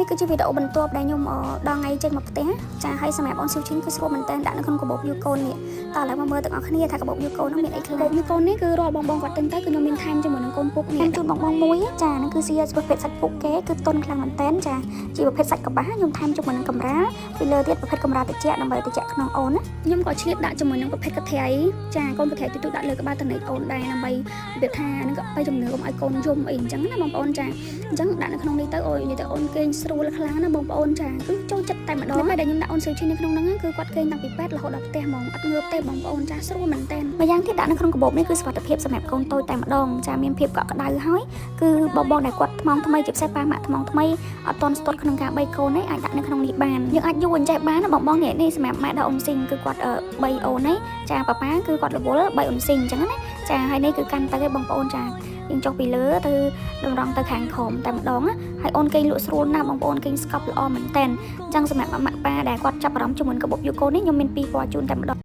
នេះគឺជាវីដេអូបន្ទាប់ដែលខ្ញុំដល់ថ្ងៃចេញមកផ្ទះចាហើយសម្រាប់អូនស៊ីវជីនគឺស្រួលមែនតើដាក់នៅក្នុងកាបូបយូកូននេះតើឥឡូវមកមើលទាំងអស់គ្នាថាកាបូបយូកូននោះមានអីខ្លះកាបូបយូកូននេះគឺរាល់បងគាត់ទិញទៅគឺខ្ញុំមានថែមជាមួយនឹងកូនពុកនេះជូនបងមួយចាហ្នឹងគឺស៊ីប្រភេទសាច់ពុកគេគឺទន់ខ្លាំងមែនតើចាជាប្រភេទសាច់កបាខ្ញុំថែមជាមួយនឹងកម្រាលពីលើទៀតប្រភេទកម្រាលត្រជាក់ដើម្បីត្រជាក់ក្នុងអូនណាខ្ញុំក៏ឆ្លៀតដាក់ជាមួយនឹងប្រភេទកថៃចាកូនកថៃទូដាក់លើក្បាលតនេកអូនដែរដើម្បីវាថានឹងក៏បីជំនឿកុំឲ្យកូនយំអីអញ្ចឹងណាបងប្អូនចាអញ្ចឹងដាក់នៅក្នុងនេះទៅអូយនិយាយទៅអូនគេងស្រួលខ្លាំងណាបងប្អូនចាគឺចូលចិត្តតែម្ដងពេលដែលខ្ញុំដាក់អូនស៊ីវជីននៅក្នុងហ្នឹងគឺគាត់គេងតាំងពីពេទ្យរហូតដល់ផ្ទះហ្មងអត់ងើបទេបងប្អូនចាស្រួលមែនតើម្យ៉ាងទៀតដាក់នៅក្នុងកាបូបនេះគឺសុវត្ថិភាពសម្រាប់កូនតូចតែម្ដងចាមានភាពកក់ក្ដៅហើយគឺបងដែលគាត់ថ្មងថ្មីជាពិសេសប៉ាម៉ាក់ថ្មងថ្មីអត់តន់ស្ទាត់ក្នុងការបីកូននេះអាចដាក់នៅក្នុងនេះបានយើងអាចយូរអញ្ចេះបានណាបងនេះសម្រាប់ម៉ាក់ដល់អ៊ុំស៊ីងគឺគាត់3អូននេះចាប៉ាប៉ាគឺគាត់រវល់3អ៊ុំស៊ីងអញ្ចឹងណាចាហើយនេះគឺកាន់ទៅឯងបងប្អូនចាយើងចុះពីលើទៅតម្រង់ទៅខាងក្រោមតែម្ដងហើយអូនគេងលក់ស្រួលណាស់បងប្អូនគេងស្កប់ល្អមែនតើអញ្ចឹងសម្រាប់ម៉ាក់ប៉ាដែលគាត់ចាប់អារម្មណ៍ជាមួយកាបូបយូកូននេះខ្ញុំមាន2ពណ៌ជូនតែម្ដង